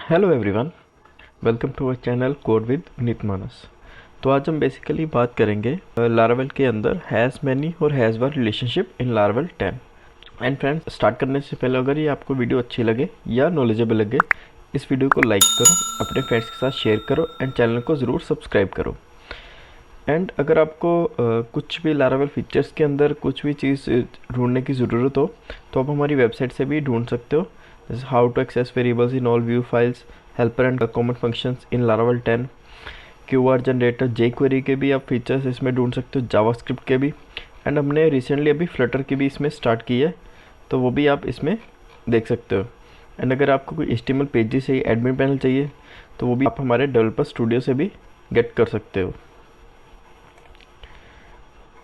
Hello everyone, welcome to our channel code with Neet Manas. तो आज हम बेसिकली बात करेंगे लारावेल के अंदर हैज़ मैनी और has one relationship in Laravel 10। And friends, start करने से पहले अगर ये आपको वीडियो अच्छी लगे या नॉलेजेबल लगे, इस वीडियो को लाइक करो, अपने फ्रेंड्स के साथ शेयर करो एंड चैनल को ज़रूर सब्सक्राइब करो। एंड अगर आपको कुछ भी लारावेल फीचर्स के अंदर कुछ भी चीज़ ढूंढने की ज़रूरत हो तो आप हमारी वेबसाइट से भी ढूंढ सकते हो, जैसे how to access variables in all view files, helper and common functions in Laravel 10, QR generator, jQuery के भी आप फीचर्स इसमें ढूंढ सकते हो, जावास्क्रिप्ट के भी। एंड हमने रिसेंटली अभी फ्लटर की भी इसमें स्टार्ट की है, तो वो भी आप इसमें देख सकते हो। एंड अगर आपको कोई HTML पेजेस चाहिए, एडमिन पैनल चाहिए, तो वो भी आप हमारे डेवलपर स्टूडियो से भी गेट कर सकते हो।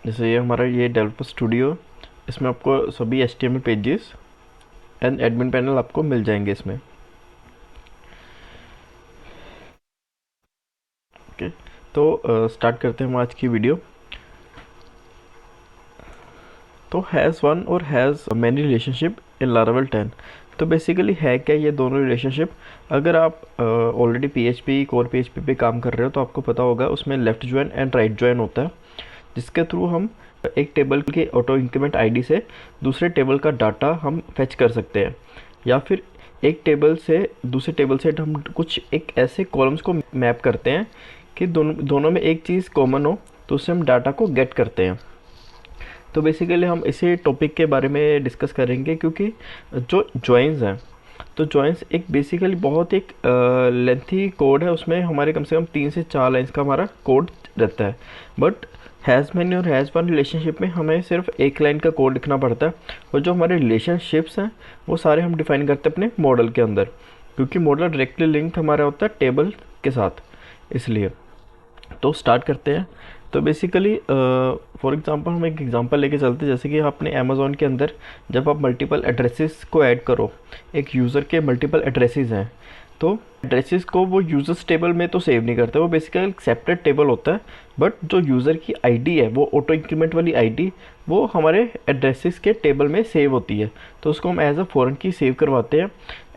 जैसे ये हमारा ये डेवलपर स्टूडियो, इसमें आपको सभी HTML pages and admin panel आपको मिल जाएंगे इसमें। ओके, तो स्टार्ट करते हैं हम आज की वीडियो। तो हैज़ वन और has many relationship in Laravel 10। तो बेसिकली है क्या ये दोनों रिलेशनशिप? अगर आप ऑलरेडी PHP कोर PHP पे काम कर रहे हो तो आपको पता होगा उसमें left join and right join होता है, जिसके थ्रू हम एक टेबल के ऑटो इंक्रीमेंट आईडी से दूसरे टेबल का डाटा हम फेच कर सकते हैं, या फिर एक टेबल से दूसरे टेबल से हम कुछ एक ऐसे कॉलम्स को मैप करते हैं कि दोनों में एक चीज़ कॉमन हो, तो उससे हम डाटा को गेट करते हैं। तो बेसिकली हम इसी टॉपिक के बारे में डिस्कस करेंगे, क्योंकि जो जॉइंस हैं, तो जॉइंस एक बेसिकली बहुत एक लेंथी कोड है, उसमें हमारे कम से कम 3 से 4 लाइन्स का हमारा कोड रहता है। बट हैज़ मैनी और हैज़ वन रिलेशनशिप में हमें सिर्फ एक लाइन का कोड लिखना पड़ता है, और जो हमारे रिलेशनशिप्स हैं वो सारे हम डिफाइन करते हैं अपने मॉडल के अंदर, क्योंकि मॉडल डायरेक्टली लिंक हमारा होता है टेबल के साथ, इसलिए। तो स्टार्ट करते हैं। तो बेसिकली फॉर एग्जांपल हम एक एग्जांपल लेके चलते हैं, जैसे कि आपने अमेज़ॉन के अंदर जब आप मल्टीपल एड्रेसेस को ऐड करो, एक यूज़र के मल्टीपल एड्रेसेस हैं, तो एड्रेसेस को वो यूज़र्स टेबल में तो सेव नहीं करते, वो बेसिकली एक सेपरेट टेबल होता है। बट जो यूज़र की आईडी है, वो ऑटो इंक्रीमेंट वाली आईडी, वो हमारे एड्रेसेस के टेबल में सेव होती है, तो उसको हम एज अ फॉरेन की सेव करवाते हैं।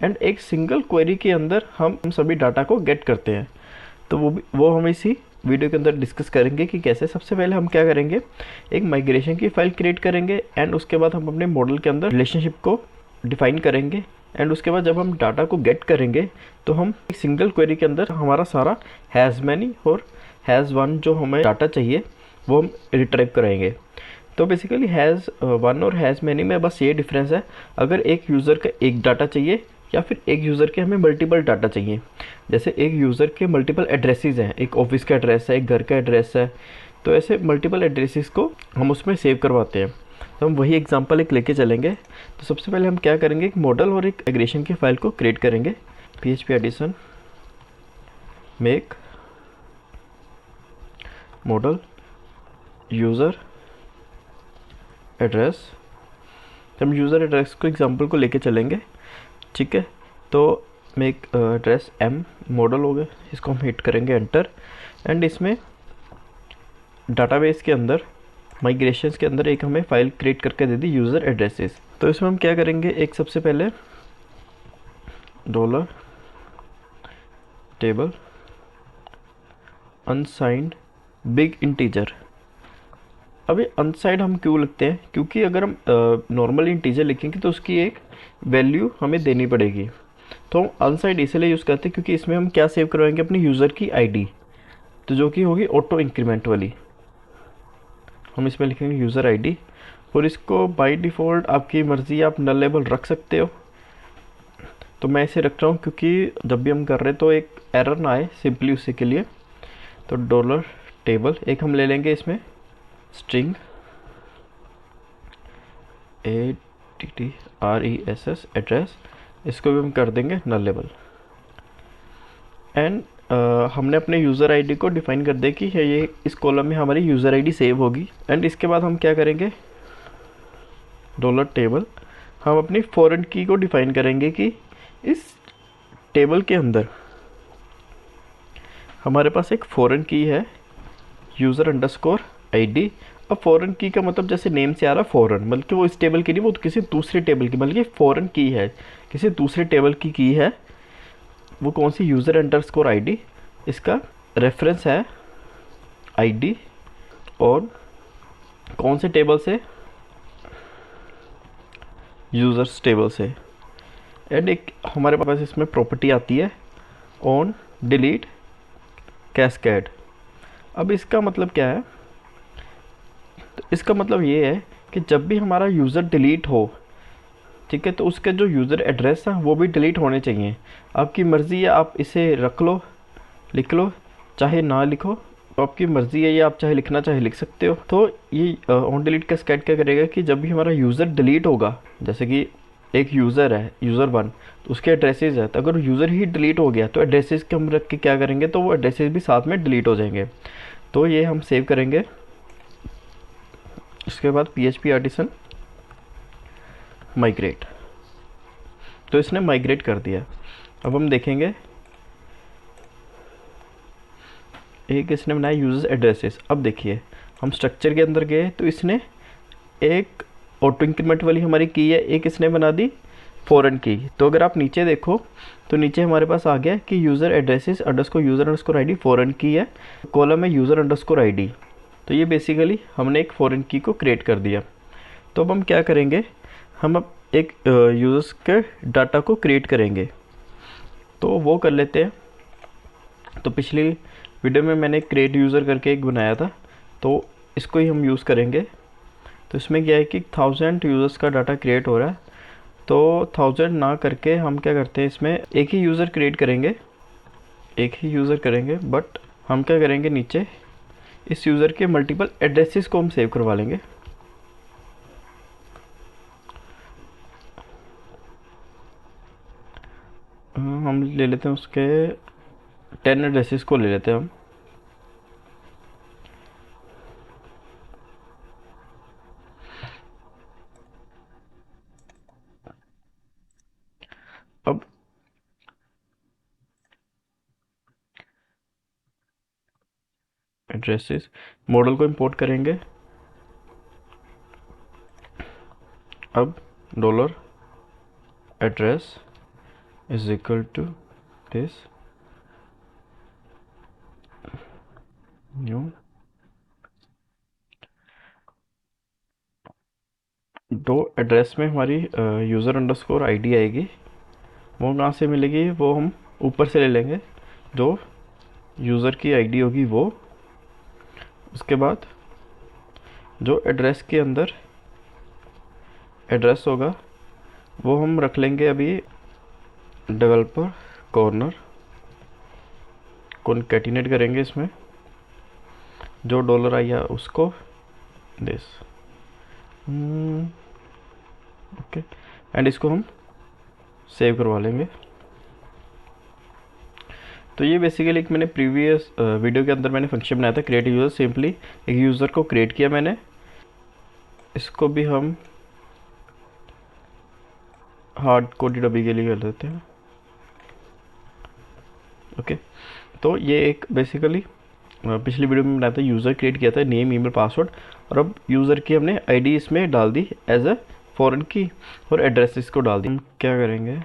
एंड एक सिंगल क्वेरी के अंदर हम सभी डाटा को गेट करते हैं। तो वो हम इसी वीडियो के अंदर डिस्कस करेंगे कि कैसे। सबसे पहले हम क्या करेंगे, एक माइग्रेशन की फाइल क्रिएट करेंगे, एंड उसके बाद हम अपने मॉडल के अंदर रिलेशनशिप को डिफाइन करेंगे। एंड उसके बाद जब हम डाटा को गेट करेंगे तो हम एक सिंगल क्वेरी के अंदर हमारा सारा हैज़ मैनी और हैज़ वन जो हमें डाटा चाहिए वो हम रिट्रीव कराएंगे। तो बेसिकली हैज़ वन और हैज़ मैनी में बस ये डिफरेंस है, अगर एक यूज़र का एक डाटा चाहिए या फिर एक यूज़र के हमें मल्टीपल डाटा चाहिए। जैसे एक यूज़र के मल्टीपल एड्रेसेस हैं, एक ऑफिस का एड्रेस है, एक घर का एड्रेस है, तो ऐसे मल्टीपल एड्रेसेस को हम उसमें सेव करवाते हैं। तो हम वही एग्जांपल एक लेके चलेंगे। तो सबसे पहले हम क्या करेंगे, एक मॉडल और एक एग्रेशन की फाइल को क्रिएट करेंगे। PHP artisan make model user address. हम यूज़र एड्रेस को एग्जांपल को लेके चलेंगे, ठीक है। तो मेक एड्रेस M मॉडल हो गया, इसको हम हिट करेंगे एंटर। एंड इसमें डाटाबेस के अंदर माइग्रेशंस के अंदर एक हमें फाइल क्रिएट करके दे दी यूज़र एड्रेसेस। तो इसमें हम क्या करेंगे, एक सबसे पहले dollar table unsigned big integer. अब ये अनसाइंड हम क्यों लिखते हैं, क्योंकि अगर हम नॉर्मल इंटीजर लिखेंगे तो उसकी एक वैल्यू हमें देनी पड़ेगी। तो हम अनसाइंड इसलिए यूज़ करते हैं क्योंकि इसमें हम क्या सेव करवाएंगे, अपनी यूज़र की आईडी, तो जो कि होगी ऑटो इंक्रीमेंट वाली। हम इसमें लिखेंगे यूज़र आईडी, और इसको बाय डिफ़ॉल्ट आपकी मर्ज़ी, आप नल लेबल रख सकते हो। तो मैं इसे रख रहा हूँ क्योंकि जब भी हम कर रहे हैं तो एक एरर ना आए, सिंपली उसी के लिए। तो डॉलर टेबल एक हम ले लेंगे इसमें स्ट्रिंग ADDRESS एड्रेस, इसको भी हम कर देंगे नल लेबल। एंड हमने अपने यूज़र आईडी को डिफाइन कर दिया कि ये इस कॉलम में हमारी यूज़र आईडी सेव होगी। एंड इसके बाद हम क्या करेंगे, डॉलर टेबल हम अपनी फॉरेन की को डिफाइन करेंगे कि इस टेबल के अंदर हमारे पास एक फॉरेन की है यूज़र अंडरस्कोर आईडी। अब फॉरेन की का मतलब जैसे नेम से आ रहा फॉरेन, बल्कि वो इस टेबल की नहीं, वो किसी दूसरे टेबल की, बल्कि फॉरेन की है, किसी दूसरे टेबल की है। वो कौन सी यूज़र अंडरस्कोर आईडी, इसका रेफरेंस है आईडी, और कौन से टेबल से, यूज़र्स टेबल से। एंड एक हमारे पास इसमें प्रॉपर्टी आती है ऑन डिलीट कैस्केड। अब इसका मतलब क्या है, तो इसका मतलब ये है कि जब भी हमारा यूज़र डिलीट हो, ठीक है, तो उसके जो यूज़र एड्रेस है वो भी डिलीट होने चाहिए। आपकी मर्ज़ी है, आप इसे रख लो, लिख लो, चाहे ना लिखो, तो आपकी मर्ज़ी है, ये आप चाहे लिखना चाहे लिख सकते हो। तो ये ऑन डिलीट कैस्केड क्या करेगा कि जब भी हमारा यूज़र डिलीट होगा, जैसे कि एक यूज़र है, यूज़र 1, तो उसके एड्रेसेस है, तो अगर यूज़र ही डिलीट हो गया तो एड्रेसेस के हम रख के क्या करेंगे, तो वो एड्रेसेस भी साथ में डिलीट हो जाएंगे। तो ये हम सेव करेंगे। इसके बाद PHP आर्टिसन माइग्रेट, तो इसने माइग्रेट कर दिया। अब हम देखेंगे, एक इसने बनाया यूजर्स एड्रेसेस। अब देखिए हम स्ट्रक्चर के अंदर गए तो इसने एक ऑटो इंक्रीमेंट वाली हमारी की है, एक इसने बना दी फॉरेन की। तो अगर आप नीचे देखो तो नीचे हमारे पास आ गया कि user addresses underscore user underscore ID foreign की है, कॉलम है यूज़र अंडरस्कोर आईडी। तो ये बेसिकली हमने एक फॉरेन की को क्रिएट कर दिया। तो अब हम क्या करेंगे, हम अब एक यूज़र्स के डाटा को क्रिएट करेंगे, तो वो कर लेते हैं। तो पिछली वीडियो में मैंने क्रिएट यूज़र करके एक बनाया था, तो इसको ही हम यूज़ करेंगे। तो इसमें क्या है कि 1000 यूज़र्स का डाटा क्रिएट हो रहा है, तो 1000 ना करके हम क्या करते हैं, इसमें एक ही यूज़र क्रिएट करेंगे, एक ही यूज़र करेंगे, बट हम क्या करेंगे, नीचे इस यूज़र के मल्टीपल एड्रेसेस को हम सेव करवा लेंगे। हम ले लेते हैं उसके 10 एड्रेसेस को ले लेते हैं हम। अब एड्रेसेस मॉडल को इंपोर्ट करेंगे। अब dollar address is equal to this new दो एड्रेस में हमारी यूज़र अंडरस्कोर आईडी आएगी। वो कहाँ से मिलेगी, वो हम ऊपर से ले लेंगे, जो यूज़र की आईडी होगी वो। उसके बाद जो एड्रेस के अंदर एड्रेस होगा वो हम रख लेंगे अभी डेवलपर कॉर्नर, कॉन्कैटिनेट करेंगे इसमें, जो डॉलर आई है उसको दिस, ओके, एंड इसको हम सेव करवा लेंगे। तो ये बेसिकली एक मैंने प्रीवियस वीडियो के अंदर मैंने फंक्शन बनाया था क्रिएट यूज़र। सिंपली एक यूज़र को क्रिएट किया मैंने, इसको भी हम हार्ड कोडेड अभी के लिए कर देते हैं, ओके। तो ये एक बेसिकली पिछली वीडियो में बनाया था, यूज़र क्रिएट किया था, नेम ईमेल पासवर्ड, और अब यूज़र की हमने आईडी इसमें डाल दी एज अ फॉरेन की, और एड्रेस इसको डाल दी। हम क्या करेंगे,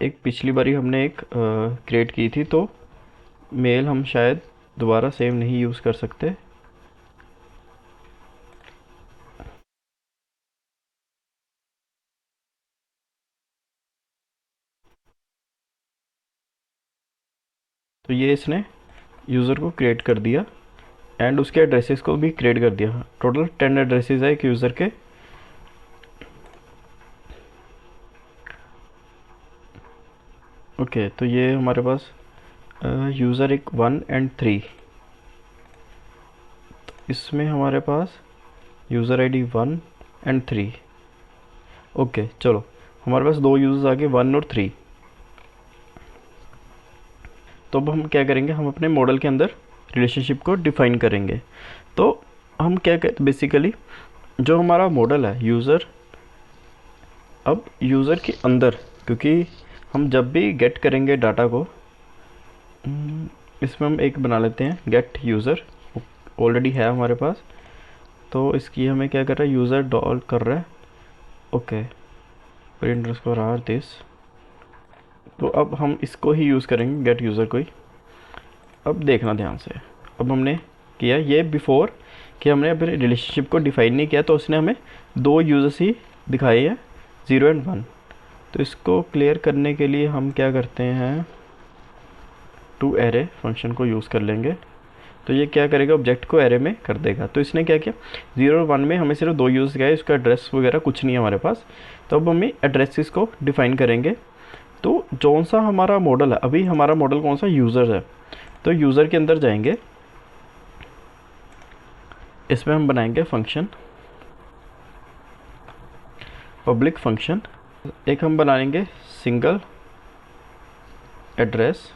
एक पिछली बारी हमने एक क्रिएट की थी, तो मेल हम शायद दोबारा सेम नहीं यूज़ कर सकते। तो ये इसने यूज़र को क्रिएट कर दिया एंड उसके एड्रेसेस को भी क्रिएट कर दिया। टोटल 10 एड्रेसेस है एक यूज़र के। ओके, तो ये हमारे पास यूज़र एक 1 एंड 3, तो इसमें हमारे पास यूज़र आईडी 1 एंड 3। ओके चलो, हमारे पास दो यूज़र्स आ गए 1 और 3। तो अब हम क्या करेंगे, हम अपने मॉडल के अंदर रिलेशनशिप को डिफाइन करेंगे। तो हम क्या कहते, बेसिकली जो हमारा मॉडल है यूज़र, अब यूज़र के अंदर, क्योंकि हम जब भी गेट करेंगे डाटा को, इसमें हम एक बना लेते हैं गेट यूज़र, ऑलरेडी है हमारे पास। तो इसकी हमें क्या कर रहा है, यूज़र डॉट कर रहा है, okay print underscore r this. तो अब हम इसको ही यूज़ करेंगे, गेट यूज़र को ही। अब देखना ध्यान से, अब हमने किया ये बिफोर कि हमने अपने रिलेशनशिप को डिफाइन नहीं किया, तो उसने हमें दो यूज़र्स ही दिखाए हैं, 0 एंड 1। तो इसको क्लियर करने के लिए हम क्या करते हैं, टू एरे फंक्शन को यूज़ कर लेंगे। तो ये क्या करेगा, ऑब्जेक्ट को एरे में कर देगा। तो इसने क्या किया, 0 और 1 में हमें सिर्फ दो यूज़र्स गए, इसका एड्रेस वगैरह कुछ नहीं है हमारे पास। तो अब हमें एड्रेसेस को डिफाइन करेंगे। तो जौन सा हमारा मॉडल है, अभी हमारा मॉडल कौन सा, यूज़र है। तो यूज़र के अंदर जाएंगे, इसमें हम बनाएंगे फंक्शन, पब्लिक फंक्शन। एक हम बनाएंगे सिंगल एड्रेस,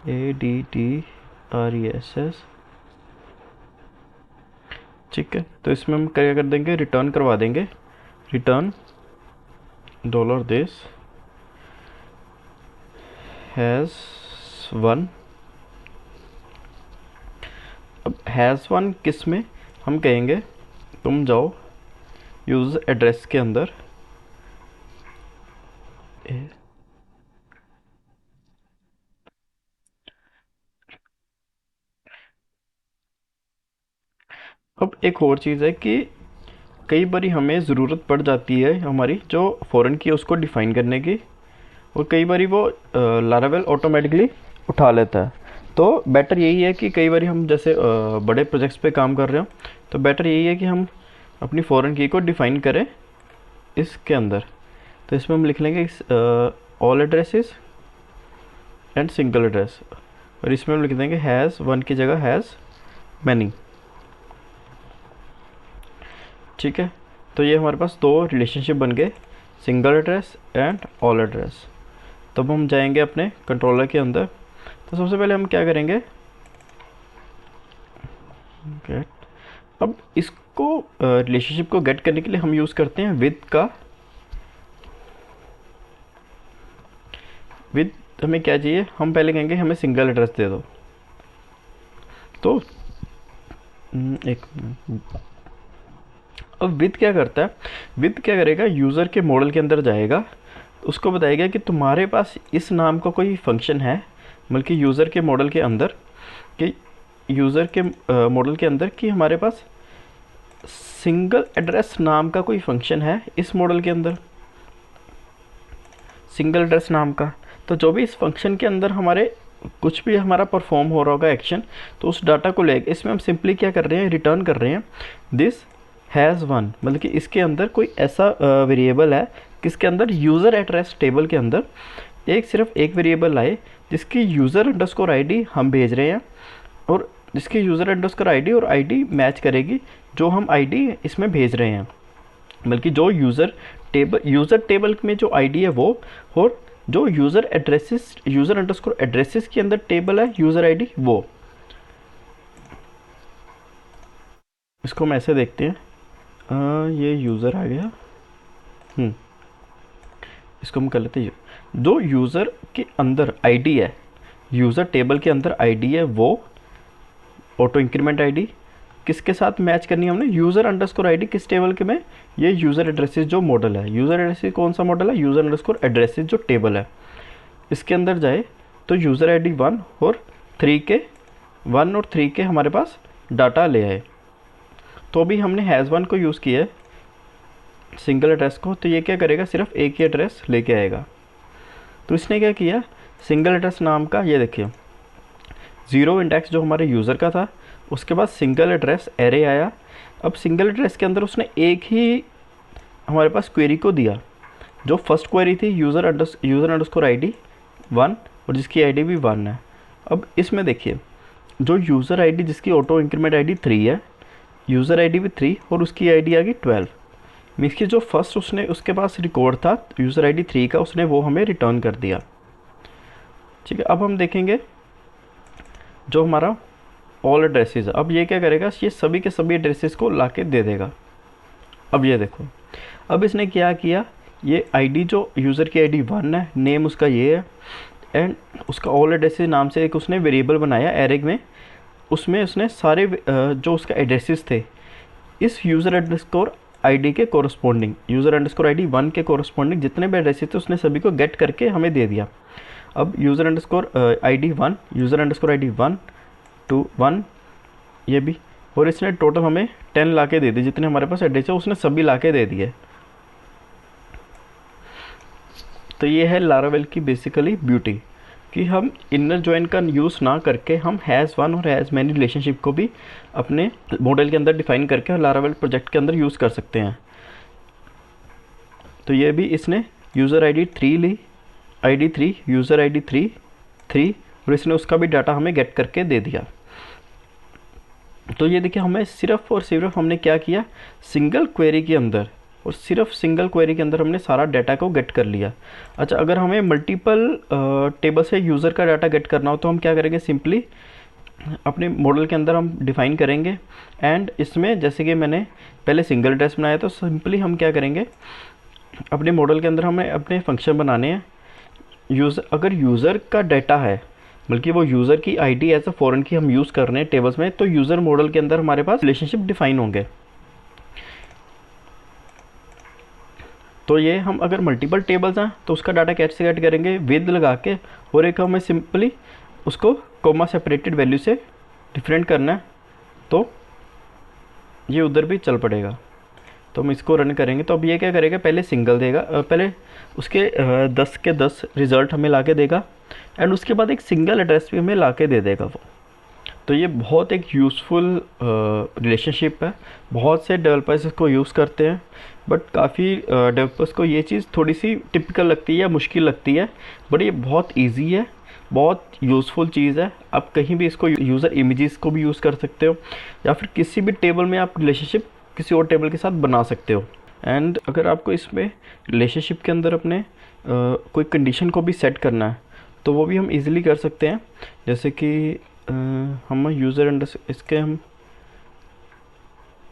ADDRESS, ठीक है। तो इसमें हम क्या कर देंगे, रिटर्न करवा देंगे, रिटर्न $this हैज़ 1। अब हैज़ 1 किस में हम कहेंगे, तुम जाओ यूज़ एड्रेस के अंदर, अब एक और चीज़ है कि कई बार हमें ज़रूरत पड़ जाती है हमारी जो फॉरेन की है उसको डिफ़ाइन करने की, और कई बार वो लारावेल ऑटोमेटिकली उठा लेता है। तो बेटर यही है कि कई बार हम जैसे बड़े प्रोजेक्ट्स पे काम कर रहे हो, तो बेटर यही है कि हम अपनी फॉरेन की को डिफ़ाइन करें इसके अंदर। तो इसमें हम लिख लेंगे all addresses and single address, और इसमें हम लिख देंगे हैज़ 1 की जगह हैज़ मैनी, ठीक है। तो ये हमारे पास दो रिलेशनशिप बन गए, single address and all address. तब हम जाएंगे अपने कंट्रोलर के अंदर। तो सबसे पहले हम क्या करेंगे, गेट। अब इसको रिलेशनशिप को गेट करने के लिए हम यूज़ करते हैं विद का। विद हमें क्या चाहिए, हम पहले कहेंगे हमें सिंगल एड्रेस दे दो। तो एक अब विद क्या करता है, विद क्या करेगा, यूज़र के मॉडल के अंदर जाएगा, उसको बताएगा कि तुम्हारे पास इस नाम का कोई फंक्शन है, बल्कि यूज़र के मॉडल के अंदर, कि यूज़र के मॉडल के अंदर कि हमारे पास सिंगल एड्रेस नाम का कोई फंक्शन है इस मॉडल के अंदर, सिंगल एड्रेस नाम का। तो जो भी इस फंक्शन के अंदर हमारे कुछ भी हमारा परफॉर्म हो रहा होगा एक्शन, तो उस डाटा को लेकर इसमें हम सिंपली क्या कर रहे हैं, रिटर्न कर रहे हैं दिस हैज़ 1, मतलब कि इसके अंदर कोई ऐसा वेरिएबल है किसके अंदर, यूज़र एड्रेस टेबल के अंदर सिर्फ एक वेरिएबल आए जिसकी यूज़र अंडरस्कोर आईडी हम भेज रहे हैं, और जिसकी यूज़र अंडरस्कोर आईडी और आईडी मैच करेगी जो हम आईडी इसमें भेज रहे हैं, बल्कि जो यूज़र टेबल में जो आईडी है वो, और जो user addresses, user underscore addresses के अंदर टेबल है यूज़र आईडी वो। इसको हम ऐसे देखते हैं, ये यूज़र आ गया, इसको हम कर लेते हैं, जो यूज़र के अंदर आईडी है, यूज़र टेबल के अंदर आईडी है वो ऑटो इंक्रीमेंट आईडी किसके साथ मैच करनी है हमने, यूज़र अंडरस्कोर आईडी किस टेबल के में, ये यूज़र एड्रेसेस जो मॉडल है, यूज़र एड्रेसेस कौन सा मॉडल है, यूज़र अंडरस्कोर एड्रेसेस जो टेबल है, इसके अंदर जाए तो यूज़र आईडी 1 और 3 के हमारे पास डाटा ले आए। तो अभी हमने हैज़ 1 को यूज़ किया है सिंगल एड्रेस को, तो ये क्या करेगा, सिर्फ एक ही एड्रेस लेके आएगा। तो इसने क्या किया, सिंगल एड्रेस नाम का, ये देखिए 0 इंडेक्स जो हमारे यूज़र का था, उसके बाद सिंगल एड्रेस एरे आया। अब सिंगल एड्रेस के अंदर उसने एक ही हमारे पास क्वेरी को दिया, जो फर्स्ट क्वेरी थी यूज़र अंडरस्कोर आईडी 1 और जिसकी आईडी भी 1 है। अब इसमें देखिए जो यूज़र आईडी जिसकी ऑटो इंक्रीमेंट आईडी 3 है, यूज़र आईडी भी 3 और उसकी आईडी आ गई 12, मीन्स कि जो फर्स्ट उसने उसके पास रिकॉर्ड था यूज़र आईडी 3 का, उसने वो हमें रिटर्न कर दिया, ठीक है। अब हम देखेंगे जो हमारा ऑल एड्रेसेस है, अब ये क्या करेगा, ये सभी के सभी एड्रेसेस को ला के दे देगा। अब ये देखो, अब इसने क्या किया, ये आईडी जो यूज़र की आईडी 1 है, नेम उसका ये है, एंड उसका ऑल एड्रेसेस नाम से एक उसने वेरिएबल बनाया एरे में, उसमें उसने सारे जो उसका एड्रेसेस थे इस यूज़र अंडरस्कोर आईडी के कोरस्पॉन्डिंग, यूज़र अंडरस्कोर आईडी 1 के कोरस्पॉन्डिंग जितने भी एड्रेस थे उसने सभी को गेट करके हमें दे दिया। अब user underscore ID 1, user underscore ID 1 2 1 ये भी, और इसने टोटल हमें 10 ला के दे दी, जितने हमारे पास एड्रेस है उसने सभी ला के दे दिए। तो ये है लारावेल की बेसिकली ब्यूटी कि हम इनर जॉइन का यूज़ ना करके हम हैज़ वन और हैज़ मैनी रिलेशनशिप को भी अपने मॉडल के अंदर डिफाइन करके लारावेल प्रोजेक्ट के अंदर यूज़ कर सकते हैं। तो ये भी इसने यूज़र आईडी 3 ली, आईडी 3, यूज़र आईडी 3 और इसने उसका भी डाटा हमें गेट करके दे दिया। तो ये देखिए हमें सिर्फ और सिर्फ हमने क्या किया, सिंगल क्वेरी के अंदर, और सिर्फ सिंगल क्वेरी के अंदर हमने सारा डाटा को गेट कर लिया। अच्छा, अगर हमें मल्टीपल टेबल से यूज़र का डाटा गेट करना हो तो हम क्या करेंगे, सिंपली अपने मॉडल के अंदर हम डिफ़ाइन करेंगे। एंड इसमें जैसे कि मैंने पहले सिंगल एड्रेस बनाया तो सिंपली हम क्या करेंगे, अपने मॉडल के अंदर हमें अपने फंक्शन बनाने हैं। अगर यूज़र का डाटा है, बल्कि वो यूज़र की आईडी एज अ फॉरेन की हम यूज़ कर रहे हैं टेबल्स में, तो यूज़र मॉडल के अंदर हमारे पास रिलेशनशिप डिफाइन होंगे। तो ये हम अगर मल्टीपल टेबल्स हैं तो उसका डाटा कैसे गेट करेंगे, विद लगा के, और एक हमें सिंपली उसको कोमा सेपरेटेड वैल्यू से डिफरेंट करना है, तो ये उधर भी चल पड़ेगा। तो हम इसको रन करेंगे तो अब ये क्या करेगा, पहले सिंगल देगा, पहले उसके 10 के 10 रिज़ल्ट हमें ला के देगा, एंड उसके बाद एक सिंगल एड्रेस भी हमें ला के दे देगा वो। तो ये बहुत एक यूज़फुल रिलेशनशिप है, बहुत से डेवलपर्स इसको यूज़ करते हैं, बट काफ़ी डेवलपर्स को ये चीज़ थोड़ी सी टिपिकल लगती है या मुश्किल लगती है, बट ये बहुत इजी है, बहुत यूज़फुल चीज़ है। आप कहीं भी इसको यूज़र इमेजेस को भी यूज़ कर सकते हो, या फिर किसी भी टेबल में आप रिलेशनशिप किसी और टेबल के साथ बना सकते हो। एंड अगर आपको इसमें रिलेशनशिप के अंदर अपने कोई कंडीशन को भी सेट करना है तो वो भी हम इजीली कर सकते हैं। जैसे कि हम यूज़र इसके हम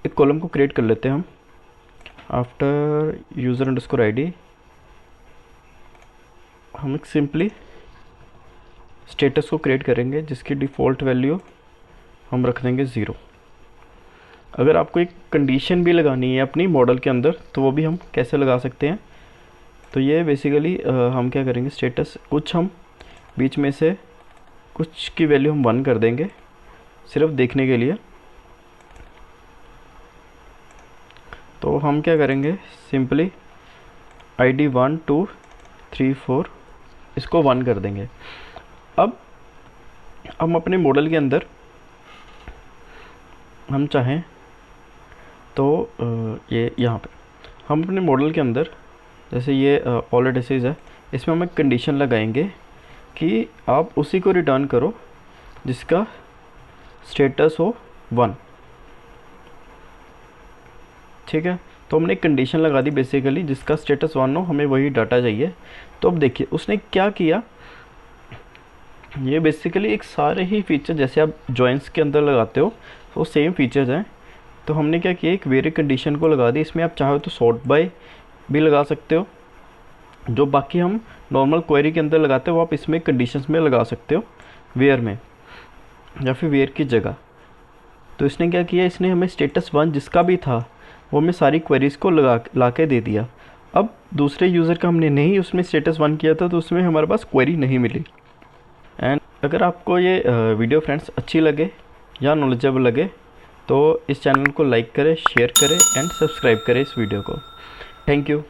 एक कॉलम को क्रिएट कर लेते हैं हम, आफ्टर यूज़र अंडरस्कोर आईडी हम एक सिंपली स्टेटस को क्रिएट करेंगे जिसकी डिफ़ॉल्ट वैल्यू हम रख देंगे 0। अगर आपको एक कंडीशन भी लगानी है अपनी मॉडल के अंदर तो वो भी हम कैसे लगा सकते हैं, तो ये बेसिकली हम क्या करेंगे, स्टेटस कुछ हम बीच में से कुछ की वैल्यू हम 1 कर देंगे सिर्फ देखने के लिए। तो हम क्या करेंगे, सिंपली आईडी 1 2 3 4 इसको 1 कर देंगे। अब हम अपने मॉडल के अंदर हम चाहें तो ये यहाँ पे हम अपने मॉडल के अंदर जैसे ये ऑल एड्रेसेस है, इसमें हम एक कंडीशन लगाएंगे कि आप उसी को रिटर्न करो जिसका स्टेटस हो 1। ठीक है, तो हमने एक कंडीशन लगा दी बेसिकली, जिसका स्टेटस 1 हो, हमें वही डाटा चाहिए। तो अब देखिए उसने क्या किया, ये बेसिकली एक सारे ही फीचर जैसे आप जॉइंस के अंदर लगाते हो वो सेम फीचर्स हैं। तो हमने क्या किया, एक वेरी कंडीशन को लगा दी। इसमें आप चाहो तो सॉर्ट बाय भी लगा सकते हो, जो बाकी हम नॉर्मल क्वेरी के अंदर लगाते हो वो आप इसमें कंडीशंस में लगा सकते हो, वेयर में या फिर वेयर की जगह। तो इसने क्या किया, इसने हमें स्टेटस 1 जिसका भी था वो हमें सारी क्वेरीज़ को ला के दे दिया। अब दूसरे यूज़र का हमने नहीं उसमें स्टेटस 1 किया था तो उसमें हमारे पास क्वेरी नहीं मिली। एंड अगर आपको ये वीडियो फ्रेंड्स अच्छी लगे या नॉलेजेबल लगे तो इस चैनल को लाइक करें, शेयर करें एंड सब्सक्राइब करें इस वीडियो को। Thank you.